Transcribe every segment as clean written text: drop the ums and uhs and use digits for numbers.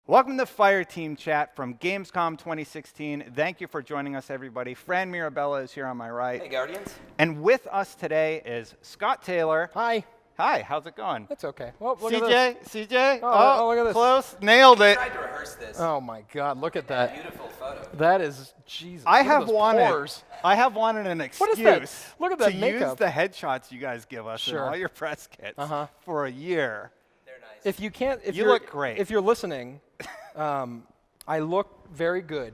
Welcome to Fireteam Chat from Gamescom 2016. Thank you for joining us, everybody. Fran Mirabella is here on my right. Hey, Guardians. And with us today is Scott Taylor. Hi. Hi, how's it going? It's okay. Well, look CJ, at this. CJ. Oh, look at this. Close, nailed I it. tried to rehearse this. Oh my God, look at that. Beautiful photo. That is Jesus. I Look at have those wanted. pores. I have wanted an excuse What is that? Look at that to makeup. use the headshots you guys give us Sure. in all your press kits for a year. They're nice. If you can't, if You you're, look great. If you're listening, I look very good.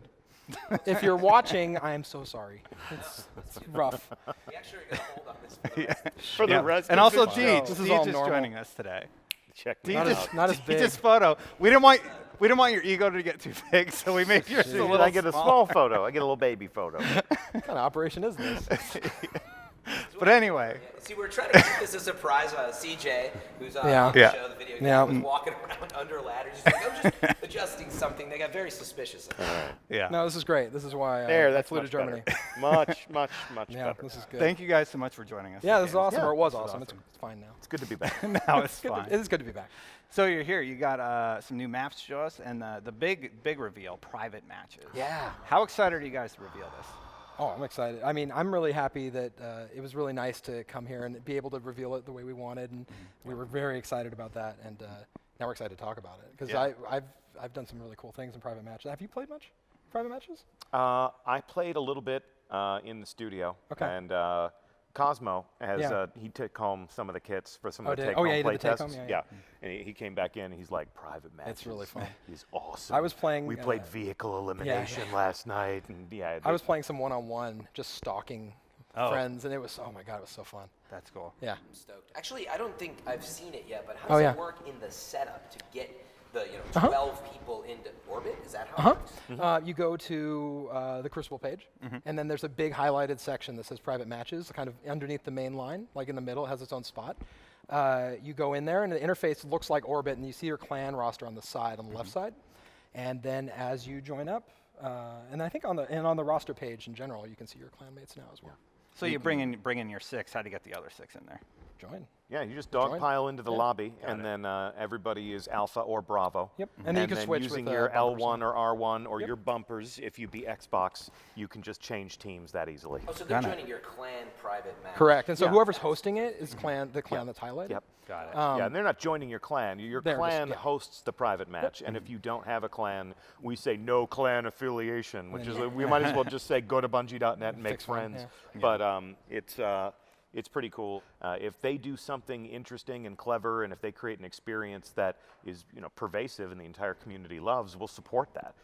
If you're watching, I am so sorry. It's rough. We actually are going to hold on this for the rest. For the rest And of also the Deej. This is all Deej is normal. joining us today. Check Deej me just, out. Not as big. Deej's photo. We didn't want your ego to get too big, so we made yours a Did little I get a small photo? I get a little baby photo. What kind of operation is this? But anyway. Yeah, see, we're trying to keep this a surprise. CJ, who's on Yeah. the Yeah. show, the video Yeah. guy, was walking around under ladders. He's like, I'm just adjusting something. They got very suspicious of it. Yeah. No, this is great. This is why There, I that's flew to much Germany. better. Much Yeah, better. this is good. Thank you guys so much for joining us. Yeah, at this is awesome. Gamescom. Or it was This is awesome. It's fine now. It's good to be back. Now it's Good to- fine. it is good to be back. So you're here. You got some new maps to show us, and the big reveal, private matches. Yeah. How excited are you guys to reveal this? Oh, I'm excited. I mean, I'm really happy that it was really nice to come here and be able to reveal it the way we wanted, and we were very excited about that. And now we're excited to talk about it because Yeah. I've done some really cool things in private matches. Have you played much private matches? I played a little bit in the studio. Okay. And Cosmo has Yeah. he took home some of the kits for some Oh, of the did he? take-home Oh, yeah, he play did the tests. take-home, yeah. And he came back in and he's like, private matches. It's really fun. He's awesome. I was playing, We played vehicle yeah. elimination last night, and yeah. I was playing some one-on-one, just stalking friends, and it was, oh my God, it was so fun. That's cool. Yeah. I'm stoked. Actually, I don't think I've seen it yet, but how Oh, does yeah. it work in the setup to get the 12 people into orbit? Is that how it works? You go to the Crucible page, and then there's a big highlighted section that says private matches, kind of underneath the main line, like in the middle, it has its own spot. You go in there, and the interface looks like orbit, and you see your clan roster on the side, on the left side. And then as you join up, and I think on the roster page in general, you can see your clanmates now as well. So you bring in your 6. How do you get the other 6 in there? Join. Yeah, you just Join. dogpile into the Yeah. lobby, and then everybody is Alpha or Bravo. Yep. And then you can then switch using with your bumpers. L1 or R1 or Yep. your bumpers, if you be Xbox, you can just change teams that easily. Oh, so they're Got it. joining your clan private match. Correct. And so Yeah. whoever's hosting it is the clan that's highlighted. Yep. Got it. Yeah, and they're not joining your clan. Your They're just- clan yeah. hosts the private match, and if you don't have a clan, we say no clan affiliation, which is we might as well just say go to Bungie.net and make Fix one, friends. But it's pretty cool. If they do something interesting and clever, and if they create an experience that is pervasive and the entire community loves, we'll support that.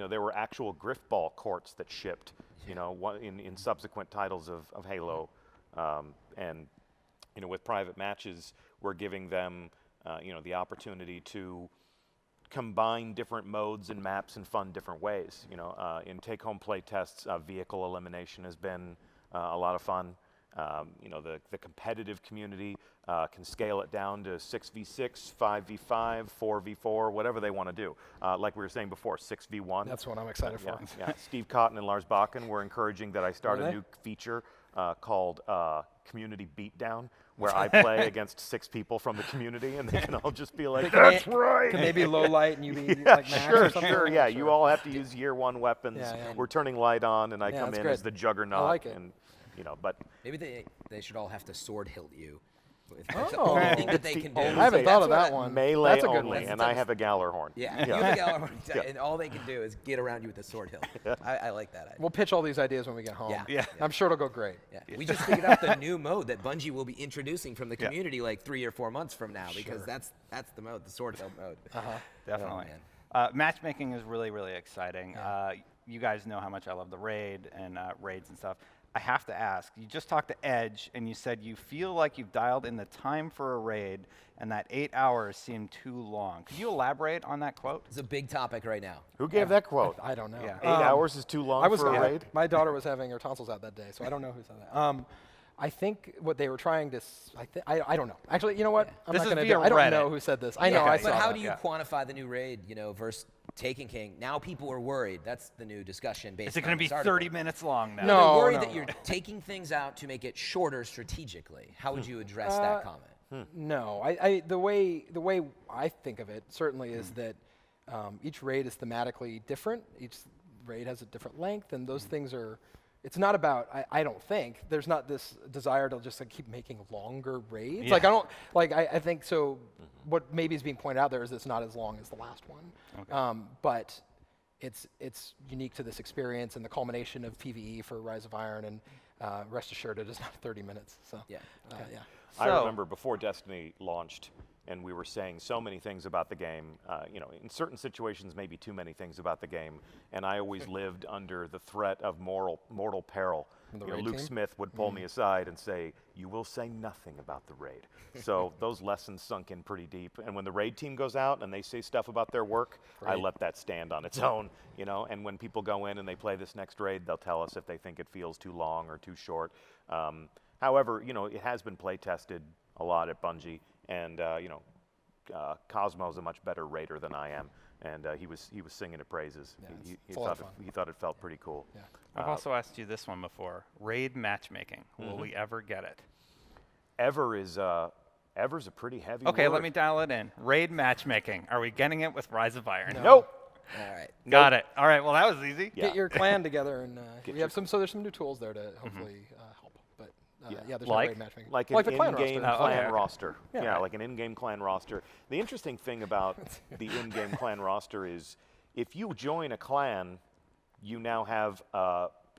There were actual Griffball courts that shipped, in subsequent titles of Halo, and with private matches, we're giving them, the opportunity to combine different modes and maps in fun different ways. In take-home play tests, vehicle elimination has been a lot of fun. The competitive community can scale it down to 6v6, 5v5, 4v4, whatever they want to do. Like we were saying before, 6v1. That's what I'm excited for. Yeah. Steve Cotton and Lars Bakken were encouraging that I start Were a they? new feature called Community Beatdown, where I play against 6 people from the community, and they can all just be like, "That's right." Can they be low light and you be like Max Sure, or something? sure, yeah. You all have to use year 1 weapons. Yeah, yeah. We're turning light on, and I Yeah, come that's in great. as the juggernaut. I like it. And but Maybe they should all have to sword hilt you. Oh. It's the only thing that they can do. I haven't thought of That's that what one. melee That's a good only, one. and I have a Gallarhorn. Yeah, Yeah. you have a Gallarhorn, and all they can do is get around you with a sword hilt. I like that idea. We'll pitch all these ideas when we get home. Yeah. Yeah. I'm sure it'll go great. Yeah. We just figured out the new mode that Bungie will be introducing from the community like 3 or 4 months from now, because that's the mode, the sword hilt mode. Definitely. man. Matchmaking is really, really exciting. You guys know how much I love the raid and raids and stuff. I have to ask, you just talked to Edge, and you said you feel like you've dialed in the time for a raid, and that 8 hours seemed too long. Could you elaborate on that quote? It's a big topic right now. Who gave that quote? I don't know. Yeah. 8 hours is too long for a raid? My daughter was having her tonsils out that day, so I don't know who said that. I think what they were trying to, I don't know. Actually, you know what? I'm This not is going to via do I don't Reddit. know who said this. I know, Okay. I But saw But how that. do you yeah. quantify the new raid, versus Taken King? Now people are worried. That's the new discussion based Is it on going to be this article. 30 minutes long now? No. They're worried that no. you're taking things out to make it shorter strategically. How would you address that comment? No, the way I think of it certainly is that Each raid is thematically different. Each raid has a different length, and those things are. It's not about. I don't think there's not this desire to just like keep making longer raids. Yeah. Like I don't like. I think so. What maybe is being pointed out there is it's not as long as the last one, but it's unique to this experience and the culmination of PvE for Rise of Iron. And rest assured, it is not 30 minutes. So Yeah. yeah. I So- remember before Destiny launched, and we were saying so many things about the game. In certain situations, maybe too many things about the game, and I always lived under the threat of mortal peril. the You know, raid Luke team? Smith would pull me aside and say, "You will say nothing about the raid." So those lessons sunk in pretty deep. And when the raid team goes out and they say stuff about their work, I let that stand on its own. And when people go in and they play this next raid, they'll tell us if they think it feels too long or too short. However, it has been play tested a lot at Bungie, and Cosmo's a much better raider than I am, and he was singing the praises. Yeah, He it's a lot of fun. he thought it felt pretty cool. Yeah. I've also asked you this one before. Raid matchmaking. Will we ever get it? Ever's a pretty heavy Okay, word. let me dial it in. Raid matchmaking. Are we getting it with Rise of Iron? Nope. All right. Got it. All right. Well, that was easy. Yeah. Get your clan together, and Get we your have some. So there's some new tools there to hopefully help. But yeah, there's Like? no raid matchmaking. Like the an clan in-game roster. clan okay. roster. Yeah. Yeah, like an in-game clan roster. The interesting thing about the in-game clan roster is if you join a clan, you now have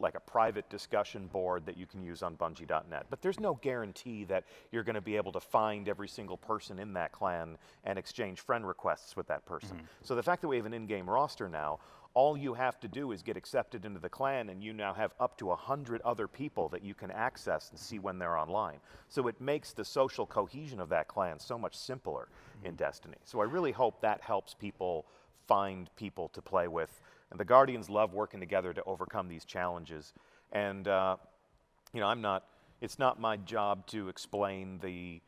like a private discussion board that you can use on Bungie.net. But there's no guarantee that you're going to be able to find every single person in that clan and exchange friend requests with that person. So the fact that we have an in-game roster now, all you have to do is get accepted into the clan, and you now have up to 100 other people that you can access and see when they're online. So it makes the social cohesion of that clan so much simpler in Destiny. So I really hope that helps people find people to play with. And the Guardians love working together to overcome these challenges. And it's not my job to explain the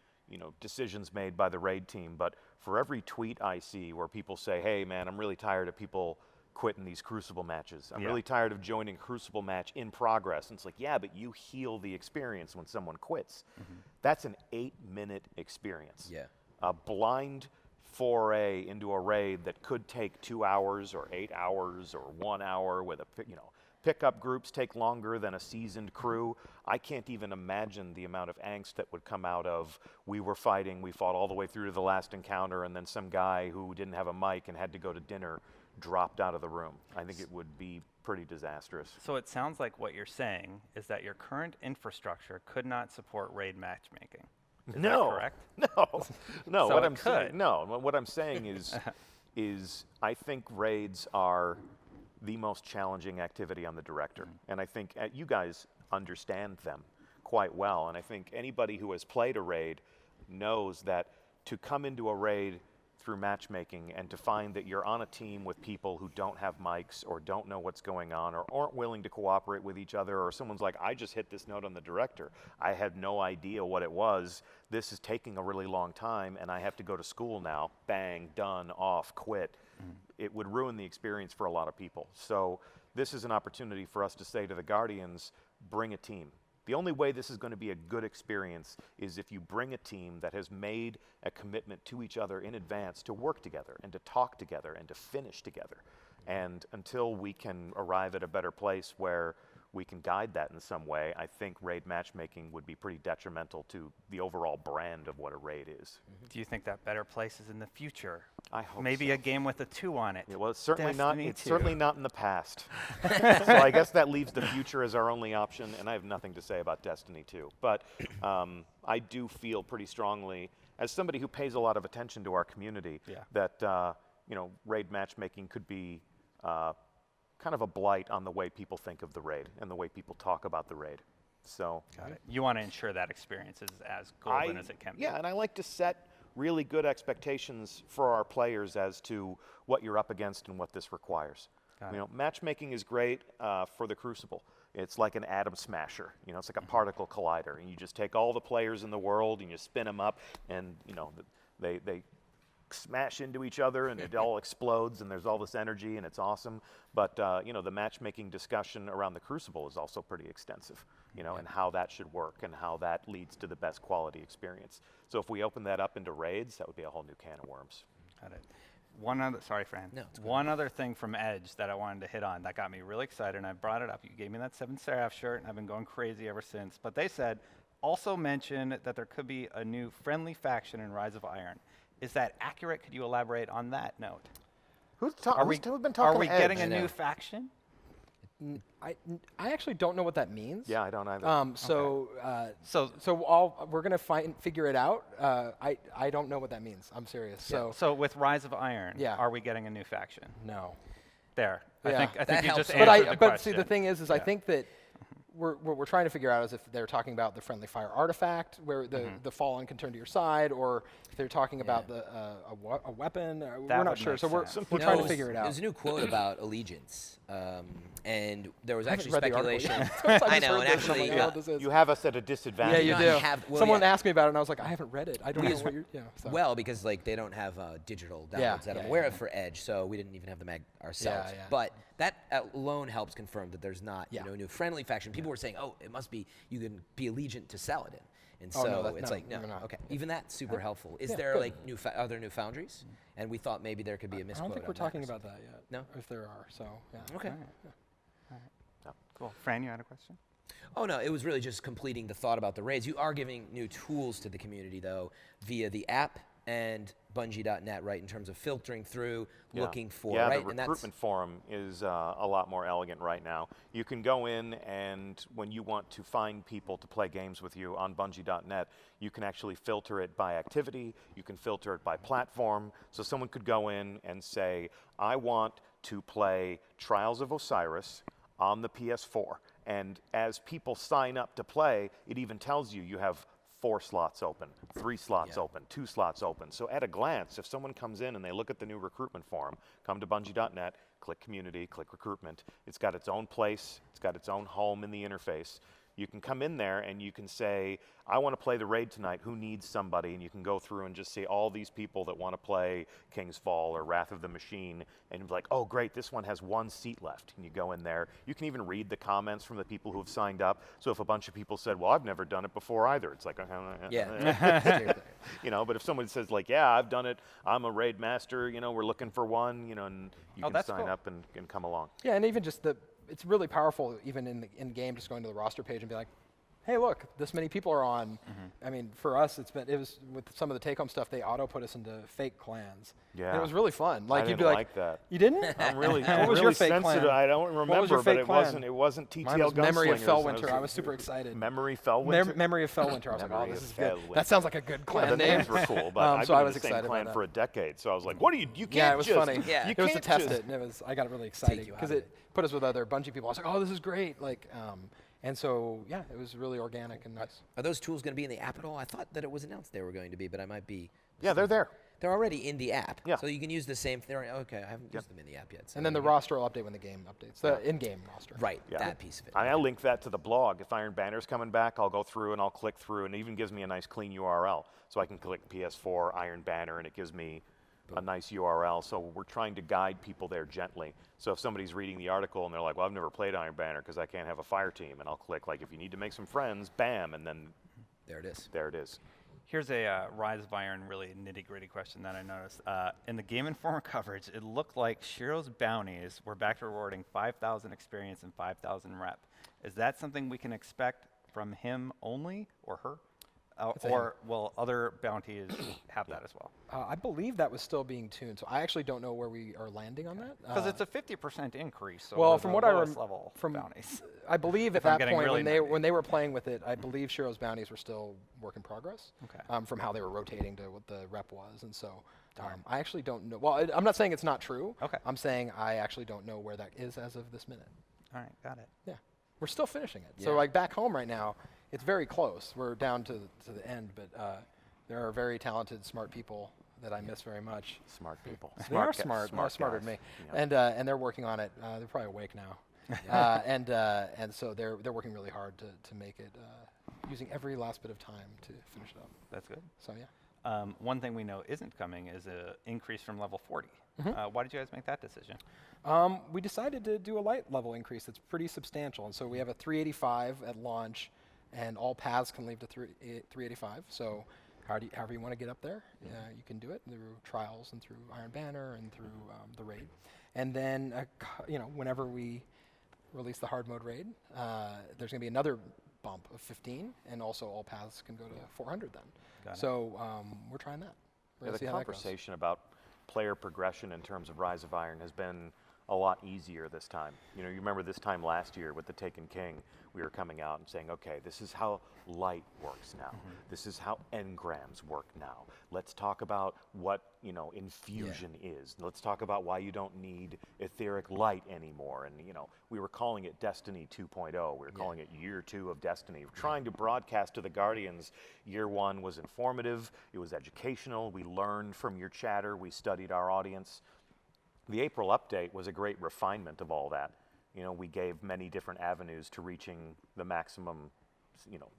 decisions made by the raid team, but for every tweet I see where people say, "Hey man, I'm really tired of people quitting these Crucible matches. I'm really tired of joining a Crucible match in progress." And it's like, yeah, but you heal the experience when someone quits. That's an 8-minute experience. Yeah. A blind foray into a raid that could take 2 hours or 8 hours or 1 hour with pickup groups take longer than a seasoned crew. I can't even imagine the amount of angst that would come out of we fought all the way through to the last encounter, and then some guy who didn't have a mic and had to go to dinner dropped out of the room. I think it would be pretty disastrous. So it sounds like what you're saying is that your current infrastructure could not support raid matchmaking. Is that correct? No. So What it I'm saying, could. no. What I'm saying is I think raids are the most challenging activity on the director, and I think you guys understand them quite well. And I think anybody who has played a raid knows that to come into a raid through matchmaking and to find that you're on a team with people who don't have mics or don't know what's going on or aren't willing to cooperate with each other, or someone's like, "I just hit this note on the director. I had no idea what it was. This is taking a really long time and I have to go to school now." Bang, done, off, quit. It would ruin the experience for a lot of people. So this is an opportunity for us to say to the Guardians, bring a team. The only way this is going to be a good experience is if you bring a team that has made a commitment to each other in advance to work together and to talk together and to finish together. And until we can arrive at a better place where we can guide that in some way, I think raid matchmaking would be pretty detrimental to the overall brand of what a raid is. Do you think that better place is in the future? I hope Maybe so. a game with a 2 on it. Yeah, well, it's certainly not. Destiny It's 2. certainly not in the past. So I guess that leaves the future as our only option, and I have nothing to say about Destiny 2. But I do feel pretty strongly, as somebody who pays a lot of attention to our community, that raid matchmaking could be kind of a blight on the way people think of the raid and the way people talk about the raid. So Got it. You want to ensure that experience is as golden as it can be. Yeah, and I like to set really good expectations for our players as to what you're up against and what this requires. Matchmaking is great for the Crucible. It's like an atom smasher. It's like a particle collider, and you just take all the players in the world and you spin them up, and they smash into each other and it all explodes and there's all this energy and it's awesome. But the matchmaking discussion around the Crucible is also pretty extensive, and how that should work and how that leads to the best quality experience. So if we open that up into raids, that would be a whole new can of worms. Got it. Sorry, Fran. No, it's One other thing from Edge that I wanted to hit on that got me really excited, and I brought it up. You gave me that 7 Seraph shirt, and I've been going crazy ever since. But they said, also mention that there could be a new friendly faction in Rise of Iron. Is that accurate? Could you elaborate on that note? Who's Are been talking Are we to Edge? getting a I know. new faction? I actually don't know what that means. Yeah, I don't either. We're gonna figure it out. I don't know what that means. I'm serious. So with Rise of Iron, Yeah. are we getting a new faction? No. There. Yeah. I think That you helps just a lot. answered the But question. see, the thing is I think that what we're trying to figure out is if they're talking about the friendly fire artifact, where the fallen can turn to your side, or if they're talking about a weapon. We're not would sure. make So we're sense. trying to figure it out. There's a new quote about allegiance, and there was actually haven't read the article speculation. yet. I know, and I'm like, actually, I don't know what this is. You have us at a Yeah, disadvantage. you not do. have- well, Someone yeah. asked me about it, and I was like, I haven't read it. I don't know Because- what you're. So. Well, because like they don't have digital downloads Yeah, that I'm yeah, aware yeah. of for Edge, so we didn't even have the mag ourselves. Yeah. But that alone helps confirm that there's not Yeah. a new friendly faction. People were saying, oh, it must be you can be allegiant to Saladin, and Oh, so no, it's no, like no, we're not. okay. Even that's super helpful. Is Yeah, there good. like are there new foundries? And we thought maybe there could be a I misquote. don't think on we're that talking or about that yet. No? If there are, so yeah. Okay. Cool. Fran, you had a question? Oh no, it was really just completing the thought about the raids. You are giving new tools to the community though via the app and Bungie.net, right? In terms of filtering through, looking for, yeah, right? the And that's recruitment forum is a lot more elegant right now. You can go in and when you want to find people to play games with you on Bungie.net, you can actually filter it by activity. You can filter it by platform. So someone could go in and say, I want to play Trials of Osiris on the PS4. And as people sign up to play, it even tells you you have 4 slots open, 3 slots open, 2 slots open. So at a glance, if someone comes in and they look at the new recruitment forum, come to Bungie.net, click community, click recruitment. It's got its own place. It's got its own home in the interface. You can come in there and you can say, I want to play the raid tonight. Who needs somebody? And you can go through and just see all these people that want to play King's Fall or Wrath of the Machine. And you're like, oh, great, this one has 1 seat left. And you go in there. You can even read the comments from the people who have signed up. So if a bunch of people said, well, I've never done it before either, it's like, yeah. but if someone says like, yeah, I've done it. I'm a raid master. We're looking for one. And you can that's sign cool. up and come along. Yeah, and even just it's really powerful even in game, just going to the roster page and be like, hey, look, this many people are on. I mean, for us, it was with some of the take-home stuff, they auto put us into fake clans. Yeah. And it was really fun. Like I you'd didn't be like that. You didn't? I'm really, What I'm was really your fake sensitive. clan? I don't What was remember, your but fake it clan? wasn't TTL Mine was Memory of Gunslingers. Fellwinter. I was super excited. Memory Fellwinter. Memory of Fellwinter. I was like, oh, Memory this of is good. Fellwinter. That sounds like a good Yeah, clan the name. names were cool, but I've so been I in was the same excited clan about for a decade. So I was like, what do you can't Yeah, it was just, funny. Yeah. You It was to can't test just- it, and I got really excited you out because of it put us with other Bungie people. I was like, oh, this is great. And so yeah, it was really organic and nice. Are those tools going to be in the app at all? I thought that it was announced they were going to be, but I might be. Yeah, they're there. They're already in the app. Yeah. So you can use the same. Okay, I haven't used them in the app yet. So And then the there you roster will update when the game updates. The in-game roster. go. Right, Yeah. that piece of it. I'll link that to the blog. If Iron Banner's coming back, I'll go through and I'll click through, and it even gives me a nice clean URL. So I can click PS4 Iron Banner, and it gives me a nice URL. So we're trying to guide people there gently. So if somebody's reading the article and they're like, well, I've never played Iron Banner because I can't have a Fireteam, and I'll click, like, if you need to make some friends, bam, and then There it is. there it is. Here's a Rise of Iron really nitty-gritty question that I noticed. In the Game Informer coverage, it looked like Shiro's bounties were back to rewarding 5,000 experience and 5,000 rep. Is that something we can expect from him only or her? Or will other bounties have that as well? I believe that was still being tuned, so I actually don't know where we are landing on that. Because it's a 50% increase well, over from the what I lowest level from bounties. I believe at I'm that getting point really when nerdy. they were playing with it, I believe Shiro's bounties were still work in progress. Okay. From how they were rotating to what the rep was, and so I actually don't know. Well, I'm not saying it's not true. Okay. I'm saying I actually don't know where that is as of this minute. All right, got it. Yeah, we're still finishing it. So Yeah. like back home right now, it's very close. We're down to the end, but there are very talented, smart people that I miss very much. Smart people. They are guys, smart. They're smarter than me, guys. and they're working on it. They're probably awake now, and so they're working really hard to make it using every last bit of time to finish it up. That's good. So yeah. One thing we know isn't coming is an increase from level 40. Why did you guys make that decision? We decided to do a light level increase that's pretty substantial, and so we have a 385 at launch, and all paths can lead to 385. So however you want to get up there, you can do it through trials and through Iron Banner and through the raid. And then, whenever we release the hard mode raid, there's going to be another bump of 15, and also all paths can go to 400 then. So we're trying that. We're gonna The see how that goes. conversation about player progression in terms of Rise of Iron has been a lot easier this time. You remember this time last year with the Taken King, we were coming out and saying, okay, this is how light works now. This is how engrams work now. Let's talk about what, infusion is. Let's talk about why you don't need etheric light anymore. And, we were calling it Destiny 2.0. We were calling it year 2 of Destiny. We're trying to broadcast to the Guardians. Year 1 was informative. It was educational. We learned from your chatter. We studied our audience. The April update was a great refinement of all that. We gave many different avenues to reaching the maximum,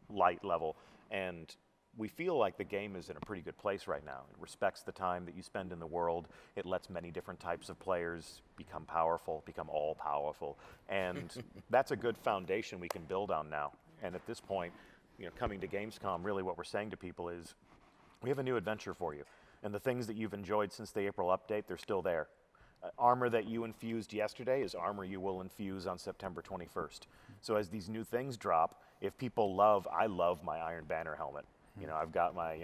light level. And we feel like the game is in a pretty good place right now. It respects the time that you spend in the world. It lets many different types of players become powerful, become all powerful. And that's a good foundation we can build on now. And at this point, coming to Gamescom, really what we're saying to people is, we have a new adventure for you. And the things that you've enjoyed since the April update, they're still there. Armor that you infused yesterday is armor you will infuse on September 21st. So as these new things drop, if people I love my Iron Banner helmet. I've got my,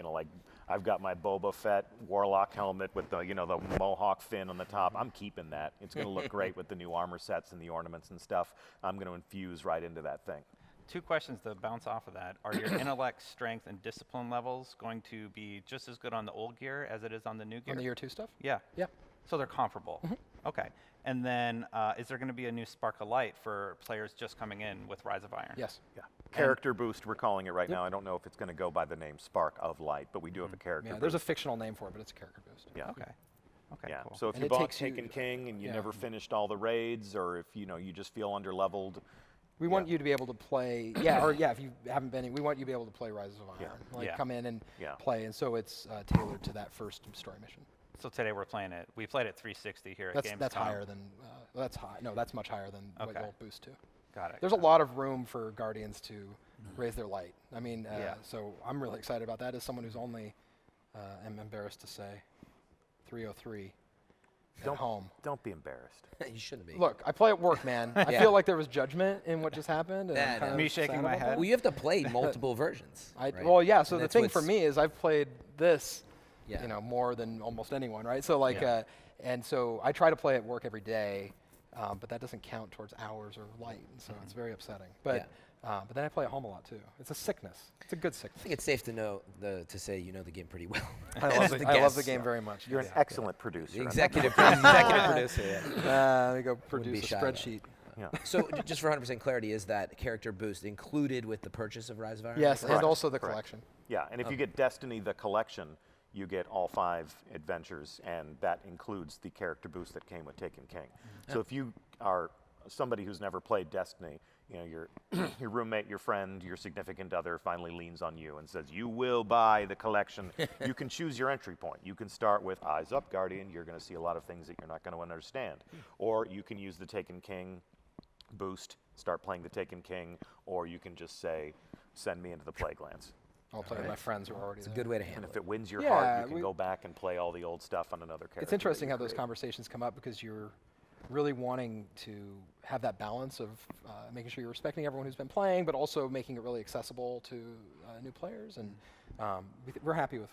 I've got my Boba Fett Warlock helmet with the, the Mohawk fin on the top. I'm keeping that. It's going to look great with the new armor sets and the ornaments and stuff. I'm going to infuse right into that thing. 2 questions to bounce off of that. Are your intellect, strength, and discipline levels going to be just as good on the old gear as it is on the new gear? On the year 2 stuff? Yeah. Yeah. So they're comparable. Okay. And then is there going to be a new Spark of Light for players just coming in with Rise of Iron? Yes. Yeah. Character boost, we're calling it right now. I don't know if it's going to go by the name Spark of Light, but we do have a character boost. There's a fictional name for it, but it's a character boost. Yeah. Okay. Okay, Yeah. cool. So if And you it bought takes you- Taken King and you never finished all the raids, or if you just feel underleveled, We want you to be able to play, if you haven't been, we want you to be able to play Rise of Iron. Yeah. Come in and Yeah. play, and so it's tailored to that first story mission. So today we're playing it. We played it 360 here at Gamescom. That's higher than, that's high. No, that's much higher than what Okay. you'll boost to. Got it. There's a lot of room for Guardians to raise their light. I mean, Yeah. so I'm really excited about that as someone who's only, I'm embarrassed to say, 303 at home. don't be embarrassed. You shouldn't be. Look, I play at work, man. I feel like there was judgment in what just happened. And I'm Yeah, kind no. of Me shaking sad my about head. that. Well, you have to play multiple versions. Right? Well, yeah. So And the that's thing for what's- me is I've played this, Yeah. more than almost anyone, right? So like, Yeah. and so I try to play at work every day, but that doesn't count towards hours or light, and so it's very upsetting. But but then I play at home a lot too. It's a sickness. It's a good I sickness. think it's safe to know to say you know the game pretty well. I love The the, I love the guests. game very much. You're an Yeah. excellent producer. The executive producer. Yeah. Let me go be produce a shy about it. spreadsheet. Yeah. So just for 100% clarity, is that character boost included with the purchase of Rise of Iron? Yes, Correct, and also the correct. collection. Yeah, and if you get Destiny the collection, you get all 5 adventures, and that includes the character boost that came with Taken King. So if you are somebody who's never played Destiny, your your roommate, your friend, your significant other finally leans on you and says, you will buy the collection. You can choose your entry point. You can start with Eyes Up Guardian. You're going to see a lot of things that you're not going to understand. Or you can use the Taken King boost, start playing the Taken King, or you can just say, send me into the Plaguelands. I'll play with my friends who are already It's a there. good way to And handle if it. it wins your Yeah, heart, you can we- go back and play all the old stuff on another character. It's interesting that how you those create. conversations come up because you're really wanting to have that balance of making sure you're respecting everyone who's been playing, but also making it really accessible to new players. And we're happy with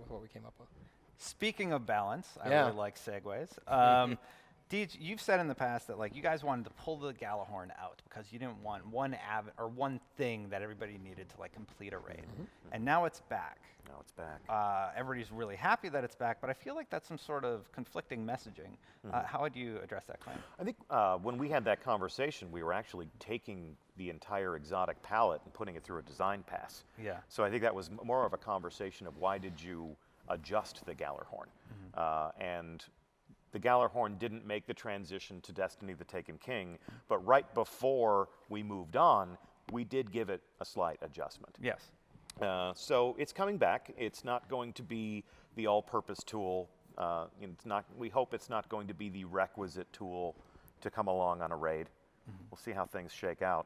what we came up with. Speaking of balance, I Yeah. really like segues. Deej, you've said in the past that like you guys wanted to pull the Galahorn out because you didn't want one thing that everybody needed to like complete a raid, and now it's back. Now it's back. Everybody's really happy that it's back, but I feel like that's some sort of conflicting messaging. How would you address that claim? I think when we had that conversation, we were actually taking the entire exotic palette and putting it through a design pass. Yeah. So I think that was more of a conversation of why did you adjust the Galahorn? And the Galahorn didn't make the transition to Destiny the Taken King, but right before we moved on, we did give it a slight adjustment. Yes. So it's coming back. It's not going to be the all-purpose tool. It's not. We hope it's not going to be the requisite tool to come along on a raid. We'll see how things shake out.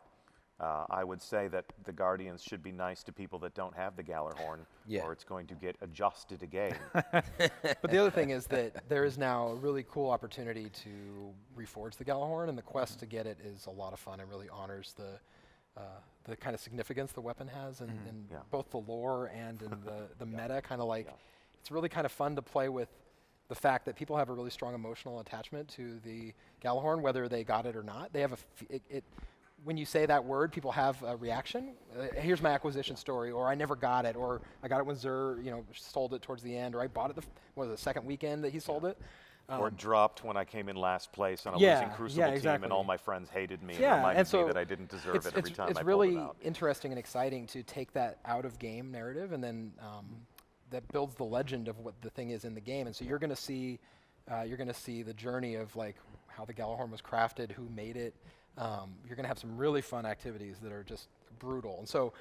I would say that the Guardians should be nice to people that don't have the Gallarhorn, Yeah. or it's going to get adjusted again. But the other thing is that there is now a really cool opportunity to reforge the Gallarhorn, and the quest to get it is a lot of fun and really honors the kind of significance the weapon has in Yeah. both the lore and in the meta. Kind of like, it's really kind of fun to play with the fact that people have a really strong emotional attachment to the Gallarhorn, whether they got it or not. They have when you say that word, people have a reaction. Here's my acquisition story, or I never got it, or I got it when Xur, sold it towards the end, or I bought it the second weekend that he sold it. Or dropped when I came in last place on a Yeah, losing Crucible yeah, team, exactly. and all my friends hated me Yeah, and reminded and so me that I didn't deserve it every time I it's pulled really it out. interesting and exciting to take that out of game narrative, and then that builds the legend of what the thing is in the game. And so you're going to see the journey of like how the Gallarhorn was crafted, who made it. You're going to have some really fun activities that are just brutal. And so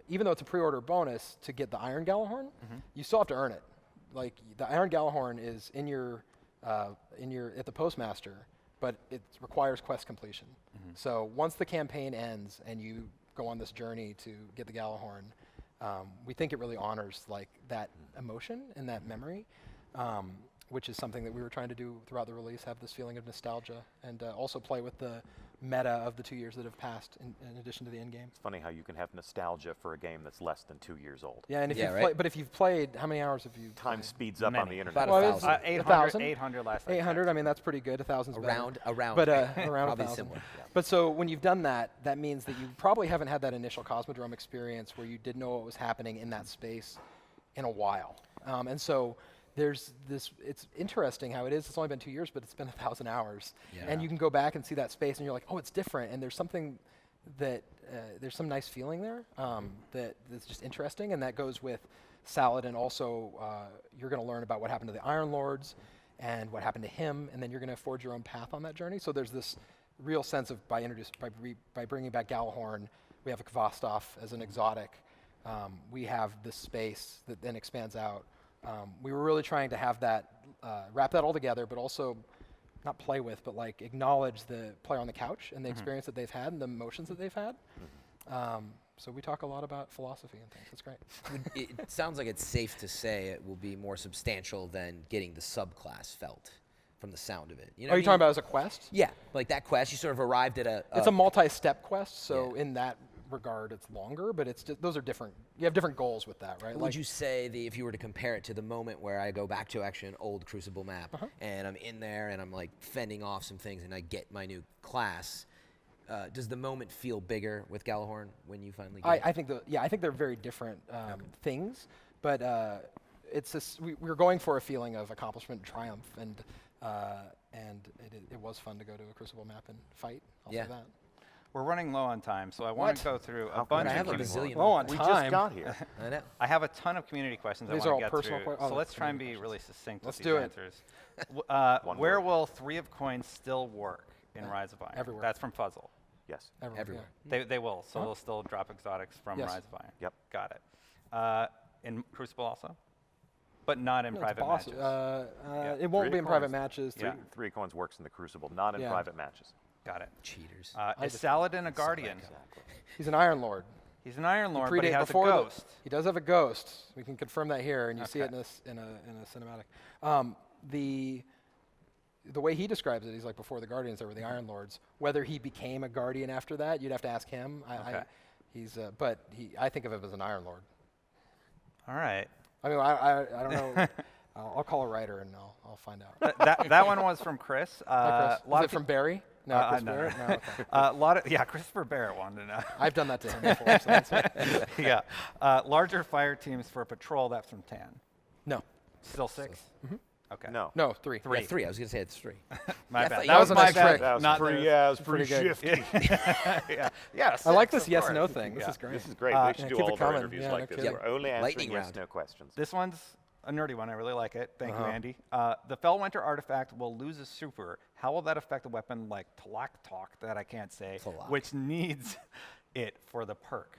even though it's a pre-order bonus to get the Iron Gallarhorn, you still have to earn it. Like the Iron Gallarhorn is in your at the Postmaster, but it requires quest completion. So once the campaign ends and you go on this journey to get the Gallarhorn, we think it really honors like that emotion and that memory, which is something that we were trying to do throughout the release, have this feeling of nostalgia, and also play with the meta of the 2 years that have passed in addition to the end game. It's funny how you can have nostalgia for a game that's less than 2 years old. Yeah, and if Yeah, you've right. played, but if you've played, how many hours have you Time played? speeds up on Many. the internet. About Well, 1,000. 800, 1,000? 800 last I 800, checked. I mean, that's pretty good. 1,000's better. Around. But around Probably 1,000. similar. Yeah. But so when you've done that, that means that you probably haven't had that initial Cosmodrome experience where you didn't know what was happening in that space in a while. And so there's this, it's interesting how it is. It's only been 2 years, but it's been 1,000 hours. Yeah. And you can go back and see that space and you're like, oh, it's different. And there's something that, there's some nice feeling there that's just interesting. And that goes with Saladin. Also, you're going to learn about what happened to the Iron Lords and what happened to him. And then you're going to forge your own path on that journey. So there's this real sense of by bringing back Gallarhorn, we have a Kvostov as an exotic. We have this space that then expands out. We were really trying to have that, wrap that all together, but also not play with, but like acknowledge the player on the couch and the experience that they've had and the emotions that they've had. So we talk a lot about philosophy and things. It's great. It sounds like it's safe to say it will be more substantial than getting the subclass felt from the sound of it. You know Are what you I talking mean? about as a quest? Yeah, like that quest, you sort of arrived at a... It's a multi-step quest, so Yeah. in that regard, it's longer, but it's just, those are different. You have different goals with that, right? Would you say if you were to compare it to the moment where I go back to actually an old Crucible map and I'm in there and I'm like fending off some things and I get my new class, does the moment feel bigger with Gallarhorn when you finally get it? I think they're very different things, but it's just, we're going for a feeling of accomplishment and triumph, and it was fun to go to a Crucible map and fight. I'll Yeah. say that. We're running low on time, so I want to go through a How bunch I of have a community- bazillion. Low on We time. just got here. I know. I have a ton of community questions These I are want to all get personal through. que- oh, so that's let's try and be community really succinct Let's with do these it. answers. One Where word. will 3 of Coins still work in Rise of Iron? Everywhere. That's from Fuzzle. Yes. Everywhere. They will, so they'll still drop exotics from Yes. Rise of Iron. Yep. Got it. In Crucible also? But not in No, it's private possible. matches. It won't Three be in of private Coins. matches. Yeah. Three of Coins works in the Crucible, not in Yeah. private matches. Got it. Cheaters. Is Saladin a Guardian? He's an Iron Lord. He's an Iron Lord, Predate but he has a before the- ghost. He does have a ghost. We can confirm that here, and you see it Okay. in a cinematic. The way he describes it, he's like before the Guardians, there were the Iron Lords. Whether he became a Guardian after that, you'd have to ask him. Okay. I think of him as an Iron Lord. All right. I mean, I don't know. I'll call a writer and I'll find out. that one was from Chris. Hi, Chris. Lot Is of it from Barry? No, Chris no, Barrett? no. No, okay. Christopher Barrett wanted to know. I've done that to him before. So that's Yeah. Larger fire teams for patrol, that's from Tan. no, Still 6? Okay. No. no, 3. Three. Yeah, 3. I was going to say it's 3. My Yeah, I bad. thought you That was said my that's bad. trick. That was Not pretty, theirs. yeah, it was pretty pretty good. shifty. Yeah. I like six, this of yes/no course. thing. This Yeah. is great. This is great. Uh, We should yeah, do keep all it of our coming. interviews Yeah, like no this. kidding. We're only answering Lightning round. yes/no questions. This one's a nerdy one. I really like it. Thank you, Andy. The Fellwinter artifact will lose a super. How will that affect a weapon like Talk that I can't say, Tlaloc. which needs it for the perk? to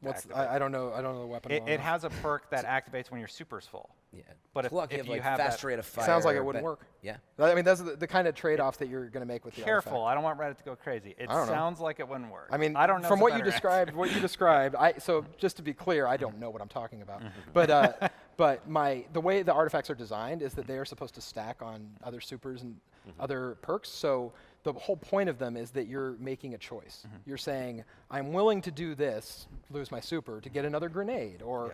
What's activate? I don't know. I don't know the weapon. well It enough. has a perk that activates when your super's full. Yeah. But It's if- lucky if of you like have fast that- rate of fire. Sounds like it wouldn't but- work. Yeah. I mean, that's the kind of trade-offs that you're going to make with the Careful, artifact. I don't want Reddit to go crazy. It I don't know. sounds like it wouldn't work. I mean, I don't know from the what you better described, so just to be clear, I don't know what I'm talking about. But the way the artifacts are designed is that they are supposed to stack on other supers and other perks. So the whole point of them is that you're making a choice. You're saying, I'm willing to do this, lose my super, to get another grenade, or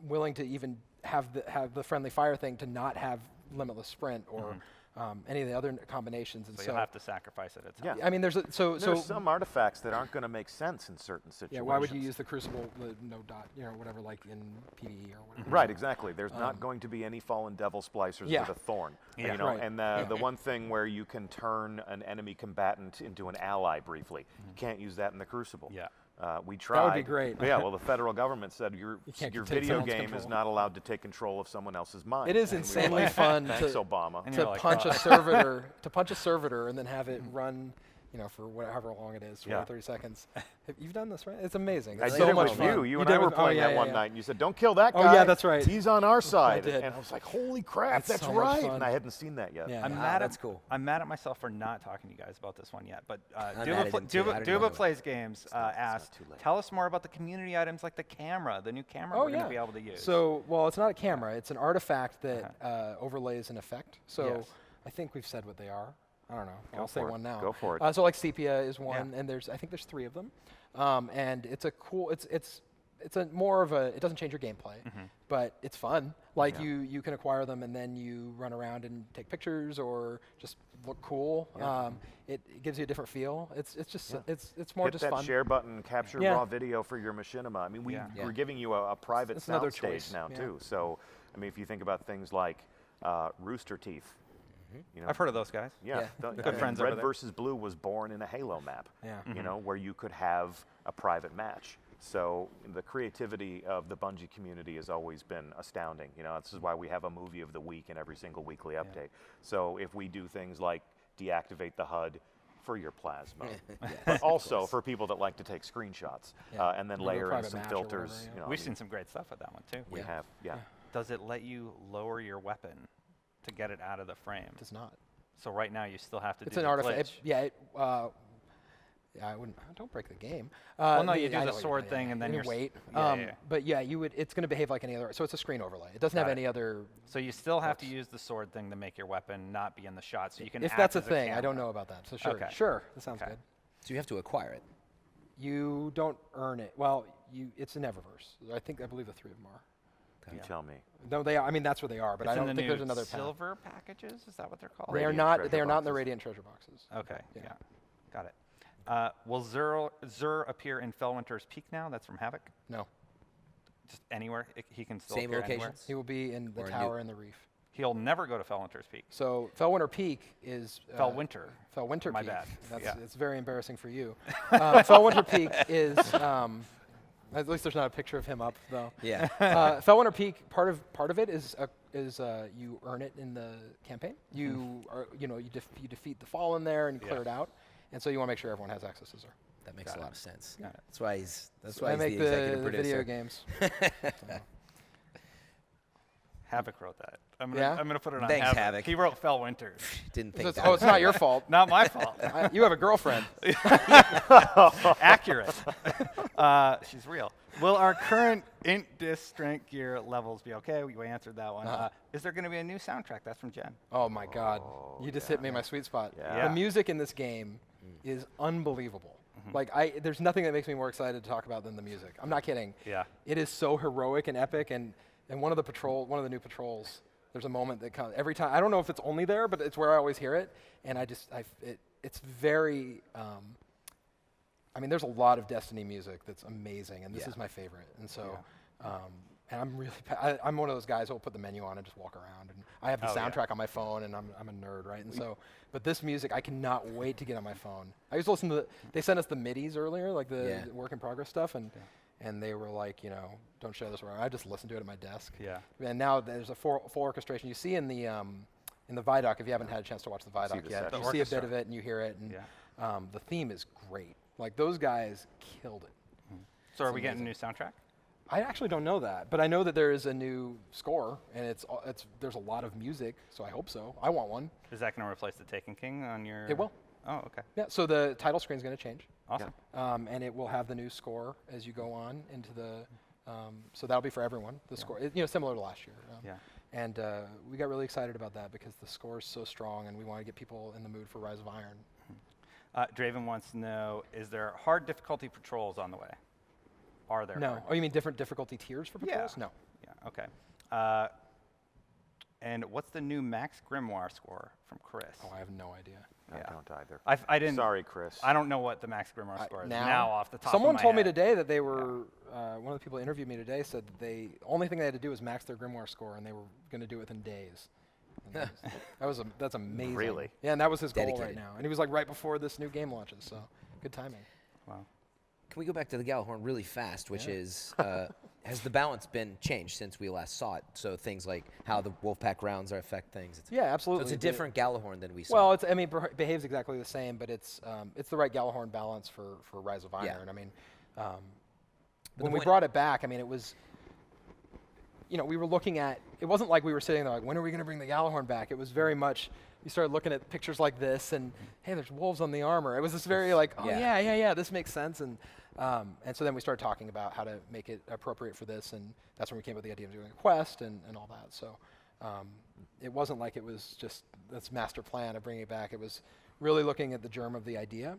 willing to even have the friendly fire thing to not have limitless sprint, or any of the other combinations. And So you'll have to sacrifice it at times. Yeah. I mean, there's some artifacts that aren't going to make sense in certain situations. yeah, why would you use the Crucible, the no dot, whatever, like in PvE or whatever? Right, exactly. There's not going to be any fallen devil splicers Yeah. with a thorn. Yeah. You know, Right. and the one thing where you can turn an enemy combatant into an ally briefly, you can't use that in the Crucible. Yeah. We tried. That would be great. But yeah, well, the federal government said your can't take video someone's game is control. not allowed to take control of someone else's mind. It is And we were insanely like, fun Thanks, to- Obama. And To you're like, punch "Oh." a servitor, and then have it run, for whatever long it is, 20, Yeah. 30 seconds. You've done this, right? It's amazing. I It's did so it much with fun. you. You and did I it were with- playing oh, that yeah, one yeah. night, and you said, "Don't kill that Oh, guy. yeah, that's right. He's on our side." did. And I was like, "Holy crap, It's that's so much right!" fun. And I hadn't seen that yet. Yeah. I'm Wow, mad that's at, cool. I'm mad at myself for not talking to you guys about this one yet. But mad at him too. I don't know Duba about Plays Games not asked, too late. tell us more about the community items like the camera, the new camera Oh, we're going yeah. to be able to use. So, well, it's not a camera. It's an artifact that overlays an effect. So Yes. I think we've said what they are. I don't know. Go I'll say for it. one now. Go for it. So like sepia is one, and I think there's 3 of them. And it's a cool. It's a more of a. It doesn't change your gameplay, but it's fun. Like you can acquire them and then you run around and take pictures or just look cool. It gives you a different feel. It's just it's more Hit just that fun. share button, capture Yeah. raw video for your machinima. I mean, Yeah. we're giving you a private That's another soundstage choice, now yeah. too. So, I mean, if you think about things like Rooster Teeth, you know, I've heard of those guys. yeah, Yeah. Good friends over Red there. versus Blue was born in a Halo map. Yeah. You know, where you could have a private match. So the creativity of the Bungie community has always been astounding. You know, this is why we have a movie of the week in every single weekly update. So if we do things like deactivate the HUD for your plasma, but also for people that like to take screenshots and then Or do a layer in private some match or filters. whatever, yeah. You know, We've I mean, seen some great stuff with that one too. we have, yeah. Does it let you lower your weapon to get it out of the frame? It does not. So right now you still have to It's do an the artifact. glitch. I wouldn't. Don't break the game. Well, no, you I do know the what you're sword doing, thing and then you you're s- wait. yeah, yeah. But yeah, you would. It's going to behave like any other. So it's a screen overlay. It doesn't have Got it. any other. So you still have to use the sword thing to make your weapon not be in the shot. So you can. If act that's a as thing, I camera. don't know about that. So sure, Okay. sure, that sounds Okay. good. So you have to acquire it. You don't earn it. Well, it's an Eververse. I believe the 3 of them are. You tell me. No, they are. I mean, that's where they are. But It's I in don't the think new there's another path. silver packages. Is that what they're called? They are Radiant not. treasure They are not in the boxes. Radiant treasure boxes. Okay. Yeah. Yeah. Got it. Will Zur appear in Fellwinter's Peak now? That's from Havoc. No, Just anywhere he can still Same appear anywhere? locations? he will be in the Or a tower new- and the reef. He'll never go to Fellwinter's Peak. So Fellwinter Peak is Fellwinter. Fellwinter My Peak. bad. That's Yeah. it's very embarrassing for you. Fellwinter Peak is. At least there's not a picture of him up though. Yeah. Fellwinter Peak. Part of it is you earn it in the campaign. You are you defeat the Fallen there and you clear it out, and so you want to make sure everyone has access to Zur. That makes a lot of sense. Got it. That's why he's I make the executive the producer. video games. Havoc wrote that. I'm Yeah? gonna put it on Thanks, Havoc. Havoc. He wrote Fellwinter. Didn't think It's that. it's not your fault. Not my fault. You have a girlfriend. Accurate. She's real. Will our current int disc strength gear levels be okay? We answered that one. Is there going to be a new soundtrack? That's from Jen. Oh my God! You just hit me in my sweet spot. Yeah. The music in this game is unbelievable. Like there's nothing that makes me more excited to talk about than the music. I'm not kidding. Yeah. It is so heroic and epic, and one of the new patrols. There's a moment that comes every time. I don't know if it's only there, but it's where I always hear it, and it's very. I mean, there's a lot of Destiny music that's amazing, and this is my favorite. And so, and I'm really, I'm one of those guys who will put the menu on and just walk around. And I have the soundtrack on my phone, and I'm a nerd, right? And so, but this music, I cannot wait to get on my phone. I used to listen to they sent us the MIDIs earlier, like the work in progress stuff, and they were like, don't share this around. I just listened to it at my desk. Yeah. And now there's a full orchestration. You see in the Vidoc, if you haven't had a chance to watch the Vidoc the yet, section. you The see a bit orchestra. of it and you hear it, and Yeah. the theme is great. Like those guys killed it. So are we getting a new soundtrack? I actually don't know that, but I know that there is a new score, and there's a lot of music, so I hope so. I want one. Is that going to replace the Taken King on your? It will. Oh, okay. Yeah. So the title screen is going to change, Awesome. and it will have the new score as you go on into the. So that'll be for everyone. The score, similar to last year. Yeah. And we got really excited about that because the score is so strong, and we want to get people in the mood for Rise of Iron. Draven wants to know: is there hard difficulty patrols on the way? Are there? No. hard? Oh, you mean different difficulty tiers for patrols? No. Yeah. Okay. And what's the new Max Grimoire score from Chris? Oh, I have no idea. I Yeah. don't either. I didn't. Sorry, Chris. I don't know what the Max Grimoire score is now off the top Someone of my told me head. today that they were, one of the people that interviewed me today said that the only thing they had to do was max their Grimoire score, and they were going to do it within days. And that's amazing. Really? Yeah, and that was his goal right Dedicated. now. And he was like right before this new game launches, so good timing. Wow. Can we go back to the Gjallarhorn really fast, which is, has the balance been changed since we last saw it? So things like how the Wolfpack rounds affect things. Yeah, So absolutely. it's a different Gjallarhorn than we saw. Well, it behaves exactly the same, but it's the right Gjallarhorn balance for Rise of Iron. Yeah. I mean, But when we when- brought it back, I mean, it was, we were looking at, it wasn't like we were sitting there like, when are we going to bring the Gjallarhorn back? It was very much, you started looking at pictures like this, and hey, there's wolves on the armor. It was this very like, oh yeah, this makes sense, and so then we started talking about how to make it appropriate for this, and that's when we came up with the idea of doing a quest and all that. So it wasn't like it was just this master plan of bringing it back. It was really looking at the germ of the idea,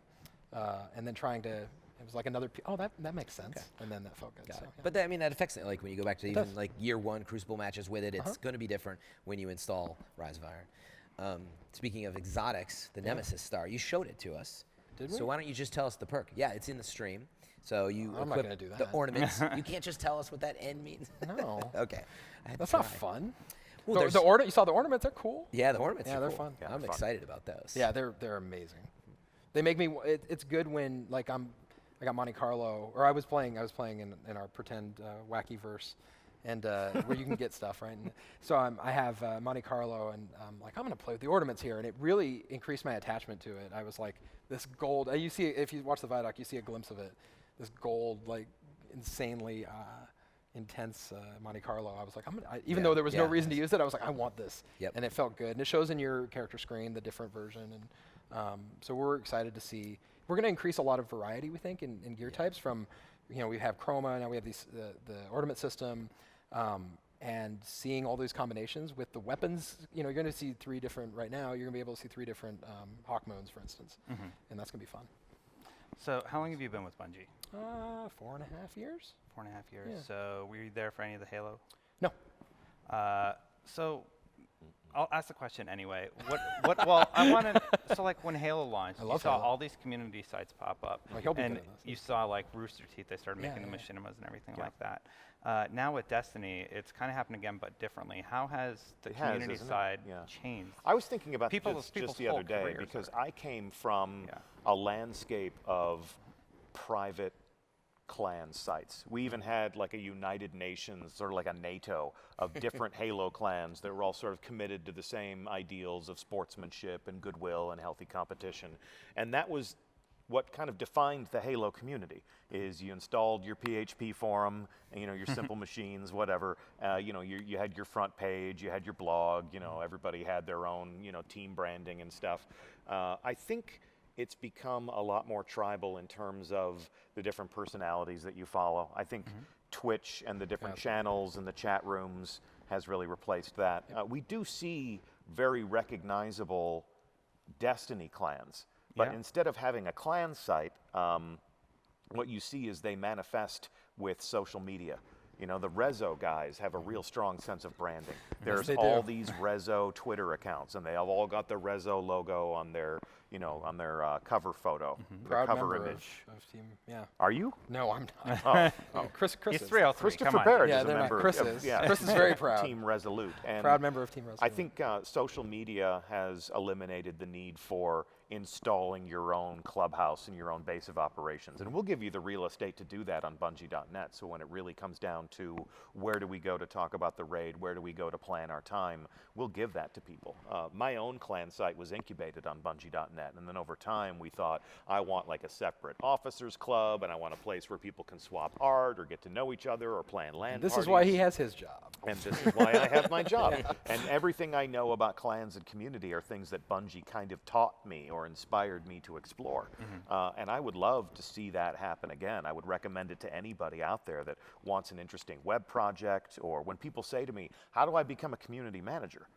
and then trying to. It was like another. That makes sense, and then that felt good. So, yeah. But that, I mean, that affects it. Like when you go back to even does. like year one Crucible matches with it, it's going to be different when you install Rise of Iron. Speaking of exotics, the Nemesis Star, you showed it to us. Did So we? why don't you just tell us the perk? Yeah, it's in the stream. So you I'm not equip gonna do the that. ornaments. You can't just tell us what that N means. No. Okay. I had to That's not try. fun. Well, You saw the ornaments? They're cool. Yeah, the ornaments. Yeah, are they're cool. fun. Yeah, I'm they're fun. excited about those. Yeah, they're amazing. They make me. It's good when like I got Monte Carlo, or I was playing in our pretend wacky verse, and where you can get stuff right. And so I have Monte Carlo, and I'm like, I'm gonna play with the ornaments here, and it really increased my attachment to it. I was like, this gold. You see, if you watch the Vidoc, you see a glimpse of it. This gold, like insanely intense Monte Carlo. I was like, even though there was no reason to use it, I was like, I want this, Yep. and it felt good. And it shows in your character screen the different version, and so we're excited to see. We're going to increase a lot of variety, we think, in gear types. From, we have chroma now. We have these the ornament system, and seeing all these combinations with the weapons. You're going to see 3 different right now. You're going to be able to see 3 different hawk moons, for instance, and that's going to be fun. So how long have you been with Bungie? 4.5 years. 4.5 years. Yeah. So were you there for any of the Halo? No. So I'll ask the question anyway. Well, I want to. So like when Halo launched, I you love saw Halo. all these community sites pop up, Like, he'll be and good at this. you saw like Rooster Teeth. They started making the machinimas and everything like that. Now with Destiny, it's kind of happened again, but differently. How has the It has, community isn't it? side Yeah. changed? I was thinking about People's just the other whole day careers because are- I came from Yeah. a landscape of private clan sites. We even had like a United Nations, sort of like a NATO of different Halo clans that were all sort of committed to the same ideals of sportsmanship and goodwill and healthy competition. And that was what kind of defined the Halo community. Is you installed your PHP forum, and, your simple machines, whatever. You had your front page, you had your blog. Everybody had their own, team branding and stuff. I think it's become a lot more tribal in terms of the different personalities that you follow. I think Twitch and the different channels and the chat rooms has really replaced that. We do see very recognizable Destiny clans, but Yeah. instead of having a clan site, what you see is they manifest with social media. The Rezo guys have a real strong sense of branding. There's they all do. these Rezo Twitter accounts, and they have all got the Rezo logo on their, on their cover photo, the Proud cover member image. of Team. Yeah. Are you? No, I'm not. Chris He's is. 303. Christopher Come on. Barrett Yeah, is a they're not. member Chris of is. yeah, Chris is very proud. Team Resolute. And Proud member of Team Resolute. I think social media has eliminated the need for installing your own clubhouse and your own base of operations. And we'll give you the real estate to do that on Bungie.net. So when it really comes down to where do we go to talk about the raid, where do we go to plan our time, we'll give that to people. My own clan site was incubated on Bungie.net. internet. And then over time, we thought, I want like a separate officers club, and I want a place where people can swap art or get to know each other or plan LAN This parties. is why he has his job. And this is why I have my job. And everything I know about clans and community are things that Bungie kind of taught me or inspired me to explore. And I would love to see that happen again. I would recommend it to anybody out there that wants an interesting web project, or when people say to me, how do I become a community manager?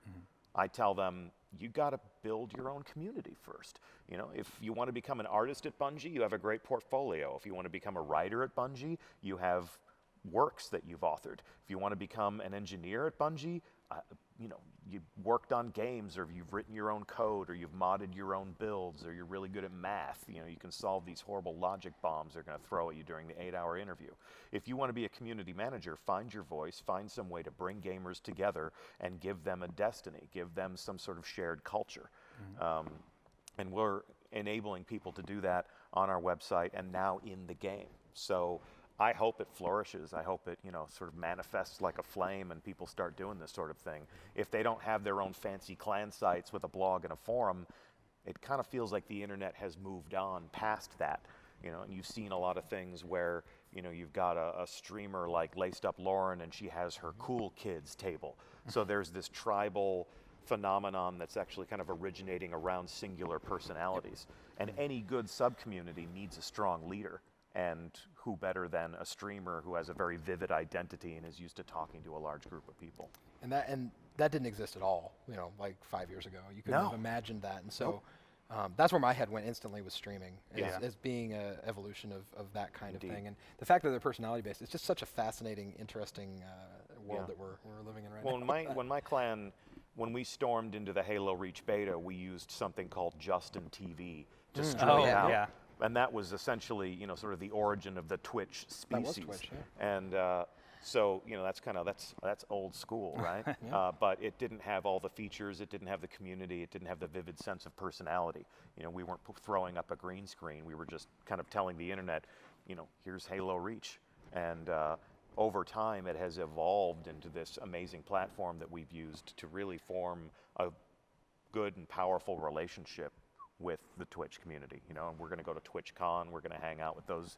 I tell them, you got to build your own community first. You know, if you want to become an artist at Bungie, you have a great portfolio. If you want to become a writer at Bungie, you have works that you've authored. If you want to become an engineer at Bungie, you know, you've worked on games, or you've written your own code, or you've modded your own builds, or you're really good at math. You know, you can solve these horrible logic bombs they're going to throw at you during the 8-hour interview. If you want to be a community manager, find your voice, find some way to bring gamers together and give them a destiny, give them some sort of shared culture. And we're enabling people to do that on our website and now in the game. So I hope it flourishes. I hope it, you know, sort of manifests like a flame and people start doing this sort of thing. If they don't have their own fancy clan sites with a blog and a forum, it kind of feels like the internet has moved on past that. You know, and you've seen a lot of things where, you know, you've got a streamer like Laced Up Lauren, and she has her cool kids table. So there's this tribal phenomenon that's actually kind of originating around singular personalities. And any good sub-community needs a strong leader. And who better than a streamer who has a very vivid identity and is used to talking to a large group of people? And that didn't exist at all, you know, like 5 years ago. You couldn't have imagined that. And so that's where my head went instantly with streaming, as being an evolution of that kind of thing. And the fact that they're personality-based, it's just such a fascinating, interesting world that we're living in right now. When we stormed into the Halo Reach beta, we used something called Justin TV to stream out. Yeah. And that was essentially, you know, sort of the origin of the Twitch species. That was Twitch, yeah. And so, you know, that's old school, right? But it didn't have all the features. It didn't have the community. It didn't have the vivid sense of personality. You know, we weren't throwing up a green screen. We were just kind of telling the internet, you know, here's Halo Reach. And over time, it has evolved into this amazing platform that we've used to really form a good and powerful relationship with the Twitch community, you know, and we're going to go to TwitchCon. We're going to hang out with those,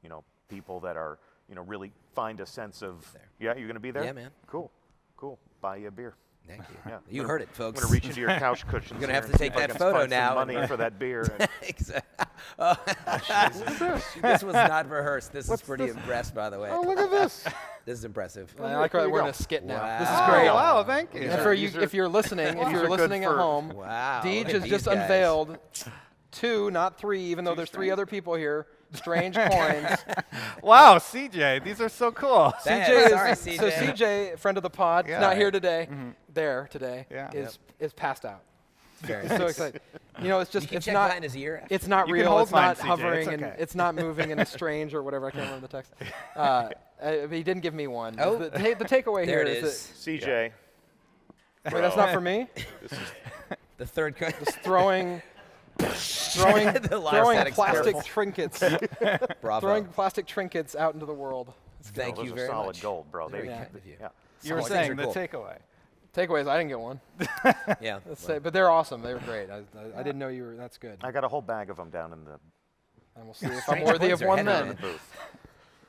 you know, people that are, you know, really find a sense of. Yeah, you're going to be there. Yeah, man. Cool. Buy you a beer. Thank you. Yeah. You heard it, folks. I'm going to reach into your couch cushions. You're gonna here have to and see take if I that can photo find some now. money for that beer. And Exactly. This was not rehearsed. This is pretty impressed, by the way. oh, look at this. This is impressive. I like Here that you we're in go. a skit now. Wow. This is Oh, great. Wow, thank you. And for These you, are- if you're listening, are good at for- home, Wow, Deej look at has these just guys. unveiled 2, not 3, even though there's 3 other people here. Strange coins. Wow, CJ, these are so cool. Thanks. Sorry, So CJ. CJ, friend of the pod, Yeah. not here today. There today. Yeah. Is passed out. Very So nice. excited. You know, it's You just can it's check not behind his ear. it's not You can real. hold It's mine, not CJ, hovering it's and okay. it's not moving and it's strange or whatever. I can't remember the text. But he didn't give me one. Oh. The takeaway There here it is is. CJ. that wait, that's not for me. The third coin. Throwing The last throwing aesthetic's plastic terrible. trinkets, Bravo. throwing plastic trinkets out into the world. Thank Those you are very solid much. gold, bro. Very They- kind of you. Yeah. You were Some saying things the are cool. takeaway. Takeaways, I didn't get one. Yeah. Let's say, but they're awesome. They were great. I didn't know you were. That's good. I got a whole bag of them down in the And we'll see if I'm worthy of coins are one heavy, then. man. booth.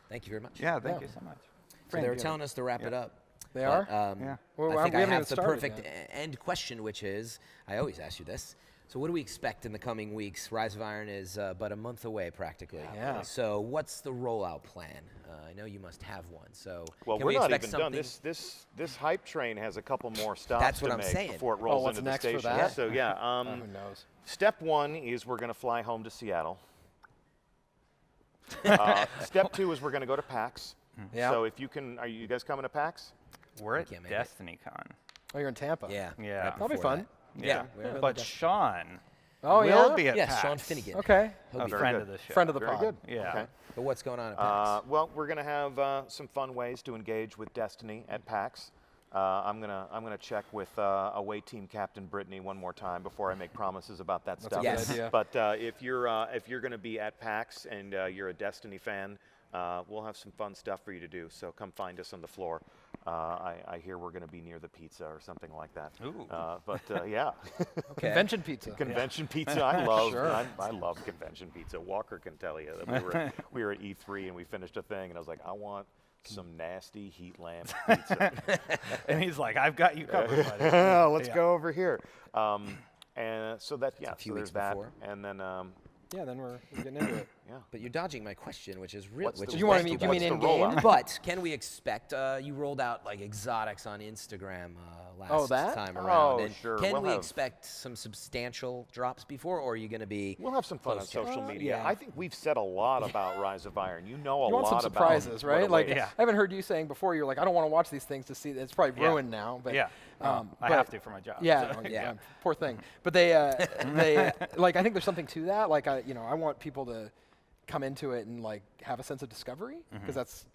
Thank you very much. Yeah, thank Yeah. you so much. So they were telling us to wrap it up. They But, are. Yeah. Well, I think we I haven't even have the started perfect yet. end question, which is, I always ask you this. So what do we expect in the coming weeks? Rise of Iron is but a month away, practically. Yeah. So what's the rollout plan? I know you must have one. So Well, can we're we not expect even done. something? This hype train has a couple more stops That's to what I'm make saying. before it Oh, rolls what's into the next for station. that? So yeah, Who knows? step 1 is we're going to fly home to Seattle. Step 2 is we're going to go to PAX. Yeah. So if you can, are you guys coming to PAX? We're at can't make it. Destiny Con. Oh, you're in Tampa. Yeah. Yeah. right That'll be before fun. that. Yeah. But Sean Oh will yeah. be at Yes, PAX. Sean Finnegan. Okay. He'll A be friend good. of the show. Friend of the Very pod. good. Yeah. Okay. But what's going on at PAX? Well, we're going to have some fun ways to engage with Destiny at PAX. I'm gonna check with away team captain Brittany one more time before I make promises about that stuff. a good Yes. idea. But if you're going to be at PAX and you're a Destiny fan, we'll have some fun stuff for you to do. So come find us on the floor. I hear we're going to be near the pizza or something like that. Ooh. Yeah. Convention pizza. Convention pizza, I love. Sure. I love convention pizza. Walker can tell you that we were at E3 and we finished a thing, and I was like, I want some nasty heat lamp pizza. And he's like, I've got you covered, buddy. Let's go over here. And so that a few so weeks there's that, before. and then Yeah, then we're getting into it. yeah. But you're dodging my question, which is real. What's Which the- is You want thank me? You mean the in game? rollout? But can we expect? You rolled out like exotics on Instagram last that? time Oh, around. And sure. Can We'll we have- expect some substantial drops before, or are you going to be? We'll have some fun on close to- social media. yeah. I think we've said a lot about Rise of Iron. You know a You want lot some about surprises, what right? Like awaits. Yeah. I haven't heard you saying before. You're like, I don't want to watch these things to see. It's probably Yeah. ruined now. But Yeah. I but- have to for my job. Yeah, so. well, Yeah. poor thing. But they like I think there's something to that. Like I want people to come into it and like have a sense of discovery because that's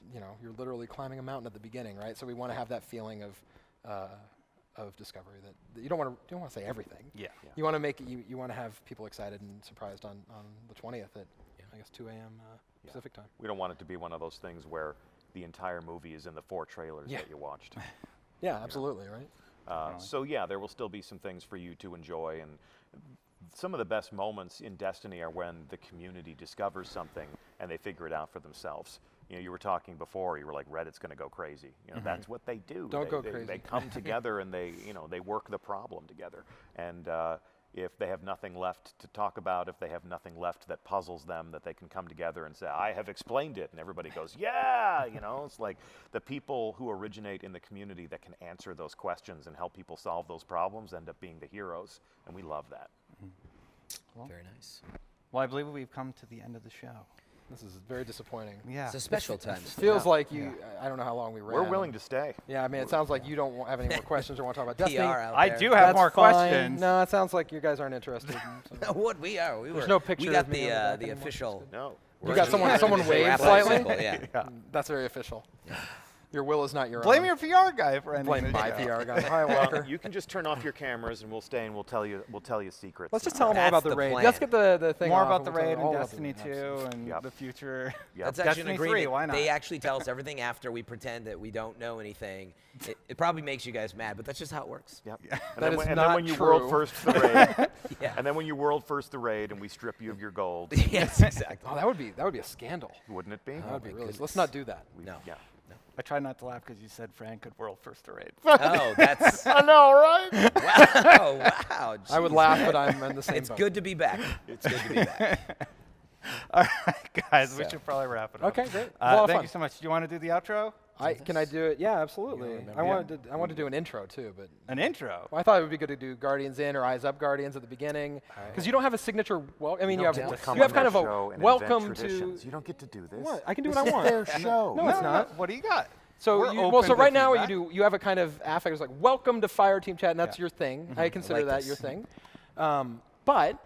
you're literally climbing a mountain at the beginning, right? So we want to have that feeling of discovery that you don't want to say everything. Yeah. You want to make it, you want to have people excited and surprised on the 20th at I guess 2 a.m. Pacific time. We don't want it to be one of those things where the entire movie is in the 4 trailers Yeah. that you watched. Yeah, absolutely, right? So yeah, there will still be some things for you to enjoy, and some of the best moments in Destiny are when the community discovers something and they figure it out for themselves. You were talking before. You were like, Reddit's going to go crazy. That's what they do. Don't they, go they, crazy. They come together and they work the problem together. And if they have nothing left to talk about, if they have nothing left that puzzles them, that they can come together and say, I have explained it, and everybody goes, yeah. It's like the people who originate in the community that can answer those questions and help people solve those problems end up being the heroes, and we love that. Very nice. Well, I believe we've come to the end of the show. This is very disappointing. Yeah. It's a special time. Feels like I don't know how long we ran. We're willing to stay. Yeah, I mean, it sounds like you don't have any more questions or want to talk about Destiny. PR out I there. do have That's more fine. questions. No, it sounds like you guys aren't interested. So. What we are? We There's were. no picture We got of me on the back the anymore. official. No. You got someone It's wave wrap slightly? symbol, yeah. That's very official. Your will is not your Blame own. your PR guy for ending Blame the my show. PR guy. Hi, Walker. You can just turn off your cameras and we'll stay and we'll tell you secrets. Let's just tell them all That's about the the raid. plan. Let's get the thing More off about the and we'll tell raid them and all about the Destiny raid. 2 and Yep. the future. Yep. That's actually Destiny an 3, agreement. why not? They actually tell us everything after we pretend that we don't know anything. It probably makes you guys mad, but that's just how it works. Yep. That And then, is when, and not then when you true. world first the raid, Yeah. and then when you world first the raid and we strip you of your gold, Yes, exactly. Oh, that would be a scandal. wouldn't it be? That would be my really. goodness. Let's not do that. We- No. Yeah. I try not to laugh because you said Fran could world first to raid. Oh, that's I know, right? wow. I would jeez. laugh, but I'm in the same It's boat. good to be back. It's good to be back. All right, guys, we So. should probably wrap it up. Okay, great. It was a lot of Thank fun. you so much. Do you want to do the outro? Can I do it? Yeah, absolutely. remember? I wanted to do an intro too, but An intro? well, I thought it would be good to do Guardians In or Eyes Up Guardians at the beginning because you don't have a signature. Well, I mean, you have don't get to come you have on kind of their a show and welcome invent to. traditions. You don't get to do this. What? I can do This what I is want. their show. No, it's not. What do you got? So We're you, well, open so to right now feedback. you have a kind of affect. It's like welcome to Fireteam Chat, and that's Yeah. your thing. I consider like that this. your thing. But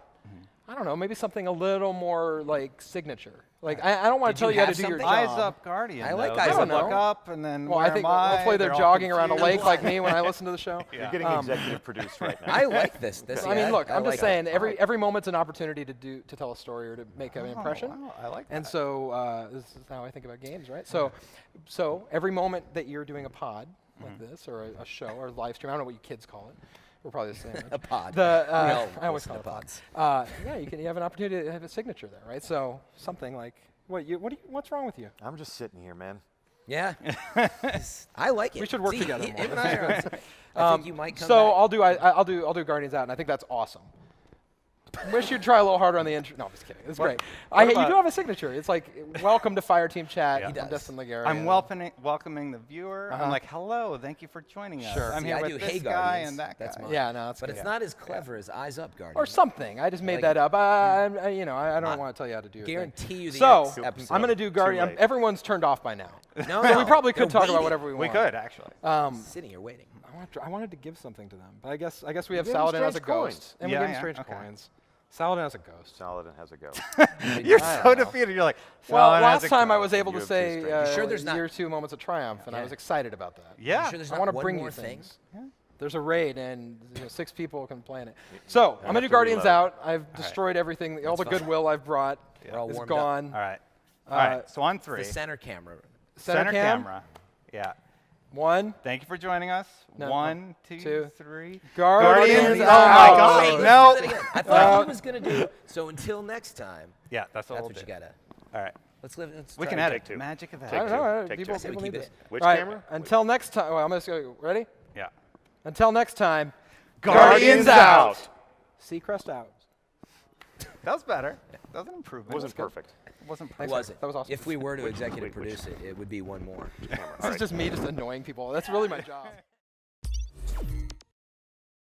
I don't know, maybe something a little more like signature. Like I don't want Did to tell you you how to have do your something? job. Eyes up Guardian. I like though. Eyes They Up look Guardian. up and then Well, where I think am I? hopefully they're all jogging around a confused. lake like me when I listen to the show. You're getting executive produced right now. I like this. I mean, look, I'm just like saying it. every moment's an opportunity to tell a story or to make an Oh, impression. wow, I like that. And so this is how I think about games, right? So every moment that you're doing a pod like this, or a show, or a live stream, I don't know what you kids call it. We're probably the same. A pod. The, We all I always listen call to it pods. pods. Yeah, you have an opportunity to have a signature there, right? So something like what's wrong with you? I'm just sitting here, man. Yeah. I like it. We should work See, together Him more. and I are on- I think you might come So back. I'll do Guardians Out, and I think that's awesome. Wish you'd try a little harder on the intro. No, I'm just kidding. It's great. You about- do have a signature. It's like, welcome to Fireteam Chat. Yeah. I'm He does. Destin Legare. I'm welcoming the viewer. Uh-huh. I'm like, hello, thank you for joining us. Sure. I'm See, here I with do this Hey guy Guardians. and that That's guy. mine. Yeah, no, that's But good. it's not as clever as Eyes Up Guardian. Or something. I just made Like that it. up. I don't want to tell you how to do it. Guarantee you the So, next episode. I'm going to do Guardian. late. Everyone's turned off by now. No, So we probably could they're talk about waiting. whatever we We want. could, actually. Sitting here waiting. I wanted to give something to them, but I guess we have gave them Saladin as a strange coins. ghost, and Yeah, we gave him yeah, strange okay. coins. Saladin as a ghost. Saladin has a go. You're I so don't know. defeated. You're like, Well, "Saladin has last a time I go." was able You to have say two strangers. You sure there's not- year 2 moments of triumph, and I Yeah. was excited about that. Yeah. You sure there's I not want to one bring more you thing? things. There's a raid, and 6 people can play in it. So I'm have gonna do to Guardians reload. Out. I've destroyed everything. All the fine. goodwill I've brought We're all is warmed up. gone. All right. All right. So on 3. The center camera. Center cam? camera. Yeah. 1. Thank you for joining us. No, 1, 2, two. 3. Guardians Oh my out. God. Wait, No. let's do that again. I thought he was gonna do. So until next time, Yeah, that's what that's we'll what do. you gotta. All right. Let's live. Let's We try can to- edit. Take 2. Magic of I editing. don't know. Take People, two. people Keep need it this. in. Which All right, camera? Until next time. Well, I'm just going to go. Ready? Yeah. Until next time. Guardians out. Seacrest out. That was better. That was an improvement. It wasn't perfect. It wasn't It perfect. wasn't. That was awesome. If we were to executive wait, which- produce it, it would be one more. Camera. All This is right. just me just annoying people. That's really my job.